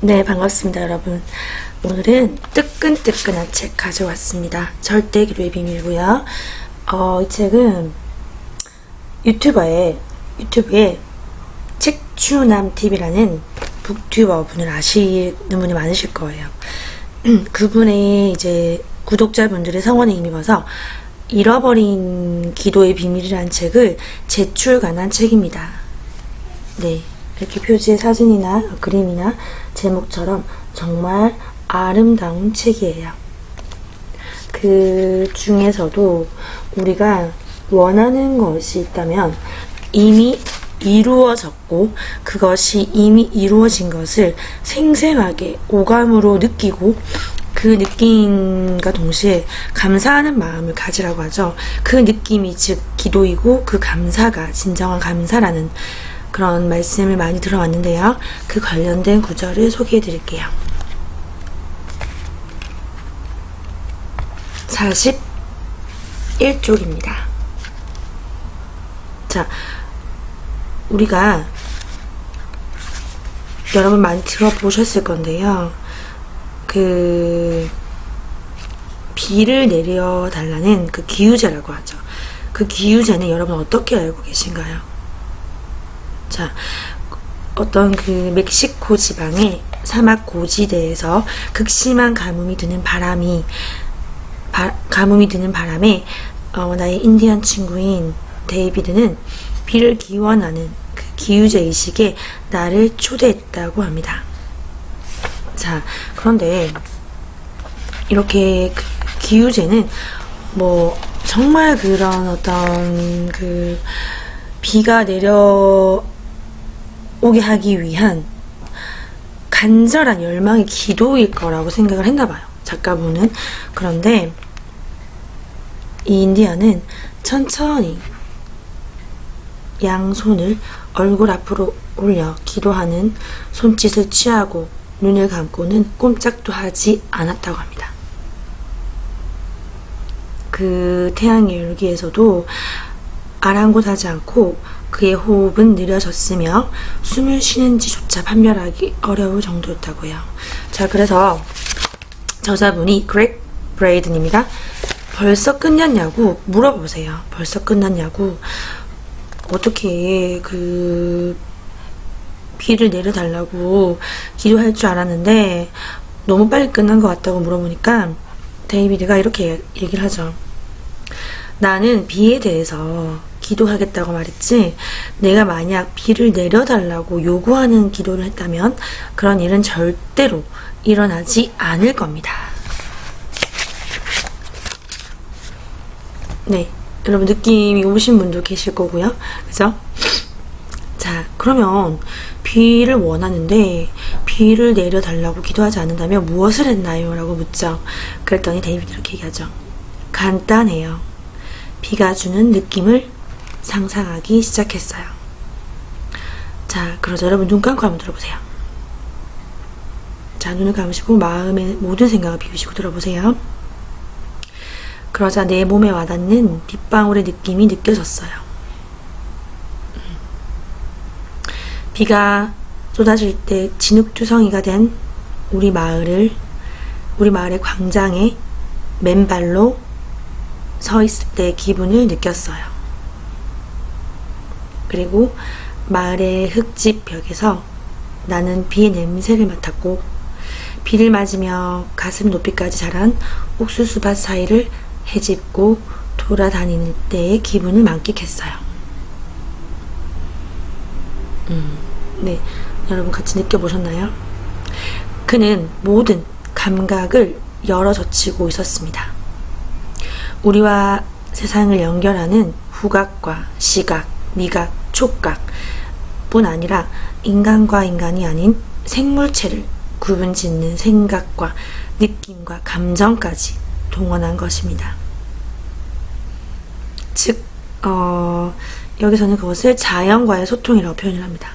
네, 반갑습니다, 여러분. 오늘은 뜨끈뜨끈한 책 가져왔습니다. 절대 기도의 비밀이고요. 이 책은 유튜브에 책추남TV라는 북튜버 분을 아시는 분이 많으실 거예요. 그분의 이제 구독자분들의 성원에 힘입어서 잃어버린 기도의 비밀이라는 책을 재출간한 책입니다. 네. 이렇게 표지에 사진이나 그림이나 제목처럼 정말 아름다운 책이에요. 그 중에서도 우리가 원하는 것이 있다면 이미 이루어졌고 그것이 이미 이루어진 것을 생생하게 오감으로 느끼고 그 느낌과 동시에 감사하는 마음을 가지라고 하죠. 그 느낌이 즉 기도이고 그 감사가 진정한 감사라는 그런 말씀을 많이 들어왔는데요. 그 관련된 구절을 소개해 드릴게요. 41쪽입니다. 자, 우리가 여러분 많이 들어보셨을 건데요. 그 비를 내려달라는 그 기우제라고 하죠. 그 기우제는 여러분 어떻게 알고 계신가요? 자, 어떤 그 멕시코 지방의 사막 고지대에서 극심한 가뭄이 드는 바람에 나의 인디안 친구인 데이비드는 비를 기원하는 그 기우제 의식에 나를 초대했다고 합니다. 자, 그런데 이렇게 그 기우제는 뭐 정말 그런 어떤 그 비가 내려오게 하기 위한 간절한 열망의 기도일 거라고 생각을 했나봐요, 작가분은. 그런데 이 인디아는 천천히 양손을 얼굴 앞으로 올려 기도하는 손짓을 취하고 눈을 감고는 꼼짝도 하지 않았다고 합니다. 그 태양의 열기에서도 아랑곳하지 않고 그의 호흡은 느려졌으며 숨을 쉬는지조차 판별하기 어려울 정도였다고 해요. 자, 그래서 저자분이 그렉 브레이든입니다. 벌써 끝났냐고 물어보세요. 벌써 끝났냐고. 어떻게 그 비를 내려달라고 기도할 줄 알았는데 너무 빨리 끝난 것 같다고 물어보니까 데이비드가 이렇게 얘기를 하죠. 나는 비에 대해서 기도하겠다고 말했지, 내가 만약 비를 내려달라고 요구하는 기도를 했다면 그런 일은 절대로 일어나지 않을 겁니다. 네, 여러분 느낌이 오신 분도 계실 거고요. 그죠? 자, 그러면 비를 원하는데 비를 내려달라고 기도하지 않는다면 무엇을 했나요? 라고 묻죠. 그랬더니 데이비드 이렇게 얘기하죠. 간단해요. 비가 주는 느낌을 상상하기 시작했어요. 자, 그러자 여러분 눈 감고 한번 들어보세요. 자, 눈을 감으시고 마음의 모든 생각을 비우시고 들어보세요. 그러자 내 몸에 와닿는 빗방울의 느낌이 느껴졌어요. 비가 쏟아질 때 진흙투성이가 된 우리 마을의 광장에 맨발로 서 있을 때 기분을 느꼈어요. 그리고 마을의 흙집 벽에서 나는 비의 냄새를 맡았고 비를 맞으며 가슴 높이까지 자란 옥수수밭 사이를 헤집고 돌아다니는 때의 기분을 만끽했어요. 네, 여러분 같이 느껴보셨나요? 그는 모든 감각을 열어젖히고 있었습니다. 우리와 세상을 연결하는 후각과 시각, 미각, 촉각 뿐 아니라 인간과 인간이 아닌 생물체를 구분짓는 생각과 느낌과 감정까지 동원한 것입니다. 즉, 여기서는 그것을 자연과의 소통이라고 표현을 합니다.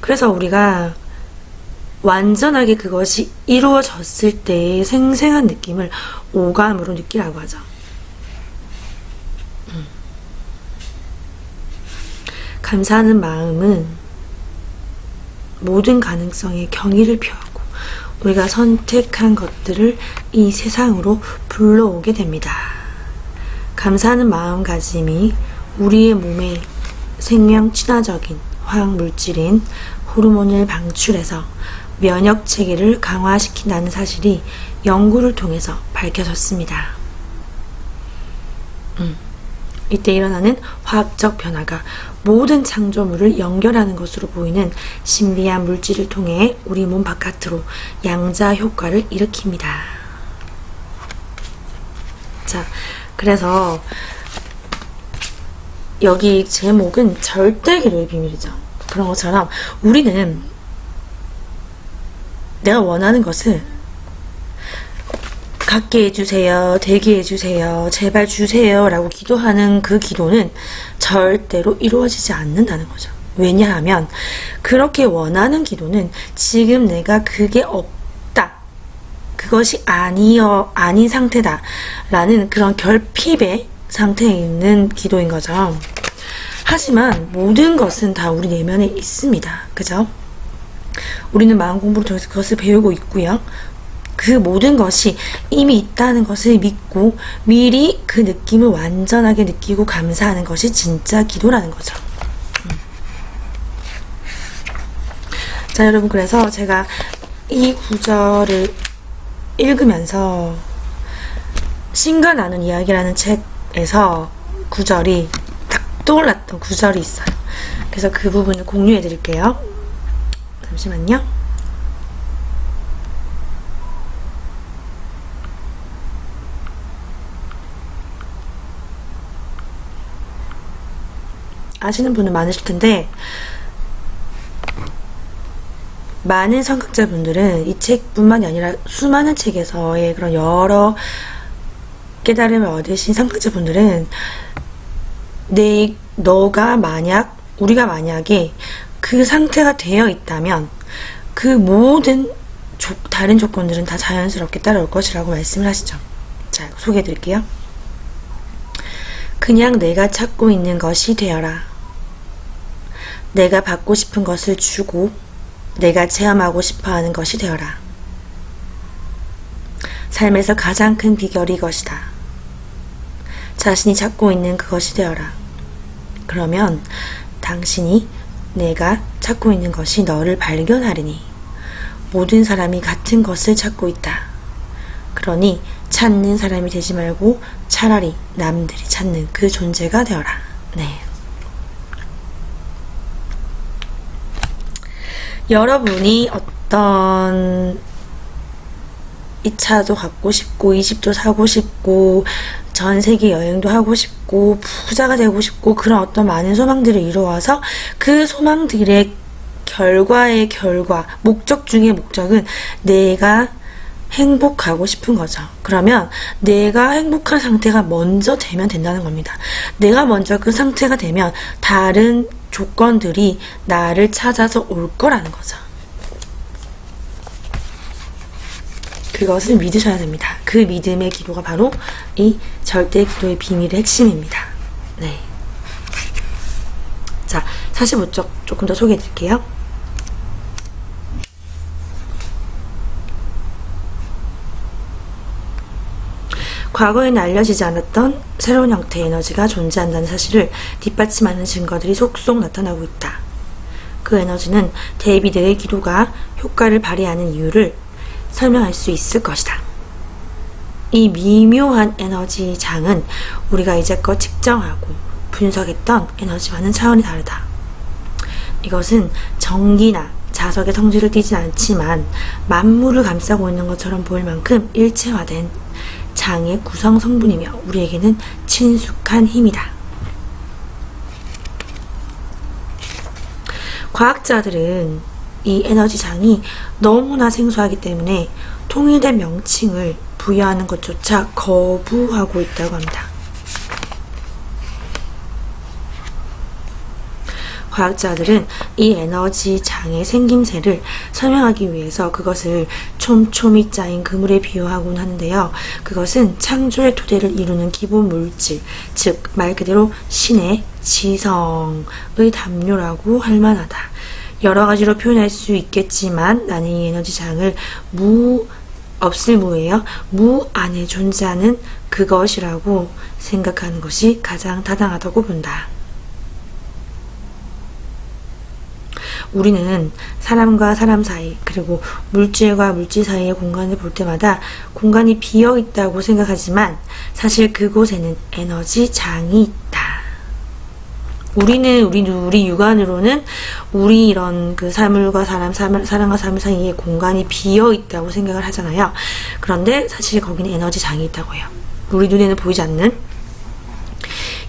그래서 우리가 완전하게 그것이 이루어졌을 때의 생생한 느낌을 오감으로 느끼라고 하죠. 감사하는 마음은 모든 가능성에 경의를 표하고 우리가 선택한 것들을 이 세상으로 불러오게 됩니다. 감사하는 마음가짐이 우리의 몸에 생명 친화적인 화학물질인 호르몬을 방출해서 면역 체계를 강화시킨다는 사실이 연구를 통해서 밝혀졌습니다. 이때 일어나는 화학적 변화가 모든 창조물을 연결하는 것으로 보이는 신비한 물질을 통해 우리 몸 바깥으로 양자 효과를 일으킵니다. 자, 그래서 여기 제목은 절대 기도의 비밀이죠. 그런 것처럼 우리는 내가 원하는 것을 갖게 해주세요, 되게 해주세요, 제발 주세요 라고 기도하는 그 기도는 절대로 이루어지지 않는다는 거죠. 왜냐하면 그렇게 원하는 기도는 지금 내가 그게 없다, 그것이 아닌 상태다 라는 그런 결핍의 상태에 있는 기도인 거죠. 하지만 모든 것은 다 우리 내면에 있습니다. 그죠? 우리는 마음 공부를 통해서 그것을 배우고 있고요. 그 모든 것이 이미 있다는 것을 믿고 미리 그 느낌을 완전하게 느끼고 감사하는 것이 진짜 기도라는 거죠. 자, 여러분, 그래서 제가 이 구절을 읽으면서 신과 나눈 이야기라는 책에서 구절이 딱 떠올랐던 구절이 있어요. 그래서 그 부분을 공유해 드릴게요. 잠시만요. 아시는 분은 많으실 텐데, 많은 성각자분들은 이 책뿐만이 아니라 수많은 책에서의 그런 여러 깨달음을 얻으신 성각자분들은 우리가 만약에 그 상태가 되어 있다면 그 모든 다른 조건들은 다 자연스럽게 따라올 것이라고 말씀을 하시죠. 자, 소개해 드릴게요. 그냥 내가 찾고 있는 것이 되어라. 내가 받고 싶은 것을 주고 내가 체험하고 싶어하는 것이 되어라. 삶에서 가장 큰 비결이 이것이다. 자신이 찾고 있는 그것이 되어라. 그러면 당신이 내가 찾고 있는 것이 너를 발견하리니 모든 사람이 같은 것을 찾고 있다. 그러니 찾는 사람이 되지 말고 차라리 남들이 찾는 그 존재가 되어라. 네. 여러분이 어떤 이 차도 갖고 싶고 이 집도 사고 싶고 전 세계 여행도 하고 싶고 부자가 되고 싶고 그런 어떤 많은 소망들을 이루어서 그 소망들의 결과의 결과, 목적 중의 목적은 내가 행복하고 싶은 거죠. 그러면 내가 행복한 상태가 먼저 되면 된다는 겁니다. 내가 먼저 그 상태가 되면 다른 조건들이 나를 찾아서 올 거라는 거죠. 그것을 믿으셔야 됩니다. 그 믿음의 기도가 바로 이 절대 기도의 비밀의 핵심입니다. 네. 자, 45쪽 조금 더 소개해 드릴게요. 과거에는 알려지지 않았던 새로운 형태의 에너지가 존재한다는 사실을 뒷받침하는 증거들이 속속 나타나고 있다. 그 에너지는 데이비드의 기도가 효과를 발휘하는 이유를 설명할 수 있을 것이다. 이 미묘한 에너지 장은 우리가 이제껏 측정하고 분석했던 에너지와는 차원이 다르다. 이것은 전기나 자석의 성질을 띠진 않지만 만물을 감싸고 있는 것처럼 보일 만큼 일체화된 장의 구성 성분이며 우리에게는 친숙한 힘이다. 과학자들은 이 에너지 장이 너무나 생소하기 때문에 통일된 명칭을 부여하는 것조차 거부하고 있다고 합니다. 과학자들은 이 에너지 장의 생김새를 설명하기 위해서 그것을 촘촘히 짜인 그물에 비유하곤 하는데요. 그것은 창조의 토대를 이루는 기본 물질, 즉 말 그대로 신의 지성의 담요라고 할 만하다. 여러 가지로 표현할 수 있겠지만 나는 이 에너지 장을 없을 무예요. 무 안에 존재하는 그것이라고 생각하는 것이 가장 타당하다고 본다. 우리는 사람과 사람 사이 그리고 물질과 물질 사이의 공간을 볼 때마다 공간이 비어 있다고 생각하지만 사실 그곳에는 에너지 장이 있다. 우리 육안으로는 우리 이런 그 사람과 사람 사이에 공간이 비어 있다고 생각을 하잖아요. 그런데 사실 거기는 에너지 장이 있다고 해요. 우리 눈에는 보이지 않는.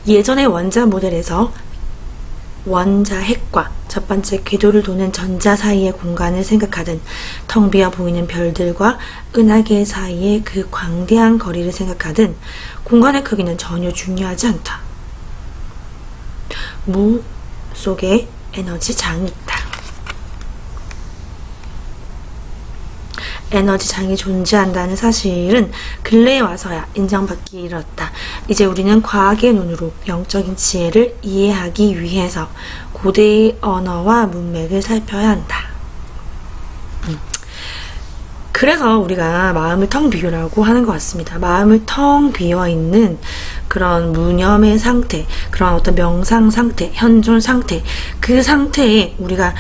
예전의 원자 모델에서 원자 핵과 첫 번째 궤도를 도는 전자 사이의 공간을 생각하든 텅 비어 보이는 별들과 은하계 사이의 그 광대한 거리를 생각하든 공간의 크기는 전혀 중요하지 않다. 무 속에 에너지 장이 있다. 에너지 장이 존재한다는 사실은 근래에 와서야 인정받기 이르렀다. 이제 우리는 과학의 눈으로 영적인 지혜를 이해하기 위해서 고대의 언어와 문맥을 살펴야 한다. 그래서 우리가 마음을 텅 비우라고 하는 것 같습니다. 마음을 텅 비어있는 그런 무념의 상태, 그런 어떤 명상 상태, 현존 상태, 그 상태에 우리가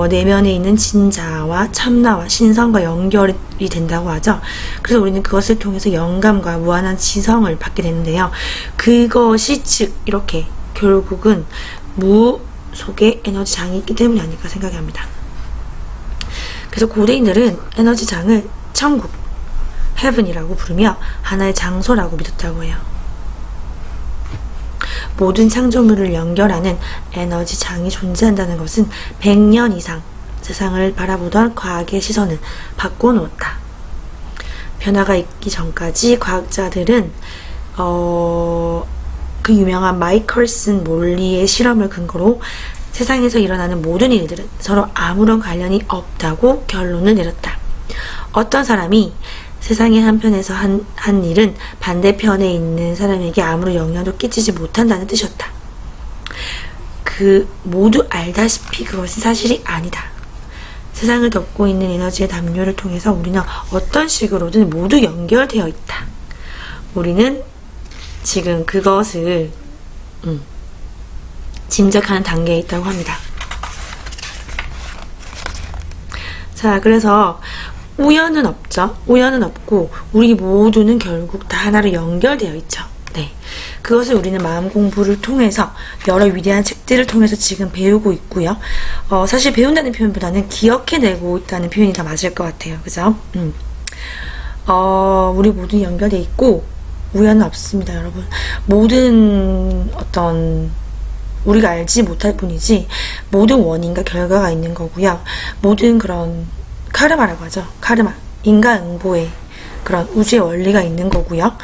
내면에 있는 진자와 참나와 신성과 연결이 된다고 하죠. 그래서 우리는 그것을 통해서 영감과 무한한 지성을 받게 되는데요. 그것이 즉 이렇게 결국은 무 속에 에너지 장이 있기 때문이 아닐까 생각이 합니다. 그래서 고대인들은 에너지 장을 천국, heaven이라고 부르며 하나의 장소라고 믿었다고 해요. 모든 창조물을 연결하는 에너지 장이 존재한다는 것은 100년 이상 세상을 바라보던 과학의 시선을 바꿔놓았다. 변화가 있기 전까지 과학자들은 그 유명한 마이컬슨 몰리의 실험을 근거로 세상에서 일어나는 모든 일들은 서로 아무런 관련이 없다고 결론을 내렸다. 어떤 사람이 세상의 한편에서 한 일은 반대편에 있는 사람에게 아무런 영향도 끼치지 못한다는 뜻이었다. 모두 알다시피 그것은 사실이 아니다. 세상을 덮고 있는 에너지의 담요를 통해서 우리는 어떤 식으로든 모두 연결되어 있다. 우리는 지금 그것을 짐작하는 단계에 있다고 합니다. 자, 그래서 우연은 없죠. 우연은 없고 우리 모두는 결국 다 하나로 연결되어 있죠. 네, 그것을 우리는 마음 공부를 통해서 여러 위대한 책들을 통해서 지금 배우고 있고요. 사실 배운다는 표현보다는 기억해내고 있다는 표현이 더 맞을 것 같아요. 그죠? 우리 모두 연결되어 있고 우연은 없습니다, 여러분. 모든 어떤 우리가 알지 못할 뿐이지 모든 원인과 결과가 있는 거고요. 모든 그런 카르마라고 하죠. 카르마, 인과응보의 그런 우주의 원리가 있는 거고요.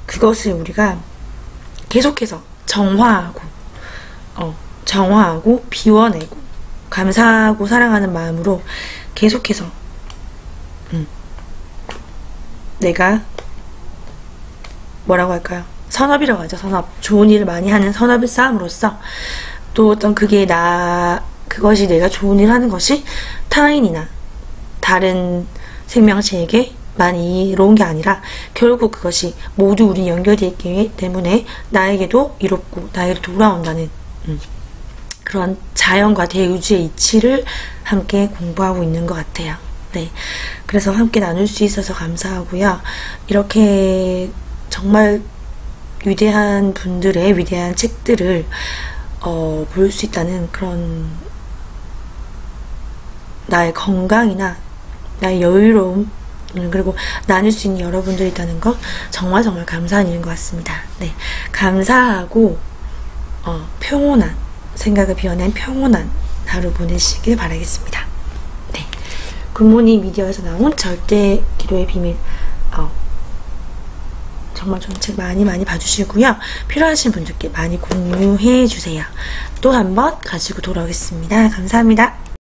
그것을 우리가 계속해서 정화하고 비워내고 감사하고 사랑하는 마음으로 계속해서 내가 뭐라고 할까요? 선업이라고 하죠. 선업. 좋은 일을 많이 하는 선업을 쌓음으로써 또 어떤 그것이 내가 좋은 일을 하는 것이 타인이나 다른 생명체에게만 이로운 게 아니라 결국 그것이 모두 우리 연결되어 있기 때문에 나에게도 이롭고 나에게도 돌아온다는 그런 자연과 대우주의 이치를 함께 공부하고 있는 것 같아요. 네, 그래서 함께 나눌 수 있어서 감사하고요. 이렇게 정말 위대한 분들의 위대한 책들을 볼 수 있다는 그런 나의 건강이나 나의 여유로움 그리고 나눌 수 있는 여러분들이 있다는 거 정말 정말 감사한 일인 것 같습니다. 네, 감사하고 평온한 생각을 비워낸 평온한 하루 보내시길 바라겠습니다. 네, 굿모닝 미디어에서 나온 절대 기도의 비밀 정말 좋은 책 많이 봐주시고요. 필요하신 분들께 많이 공유해 주세요. 또 한 번 가지고 돌아오겠습니다. 감사합니다.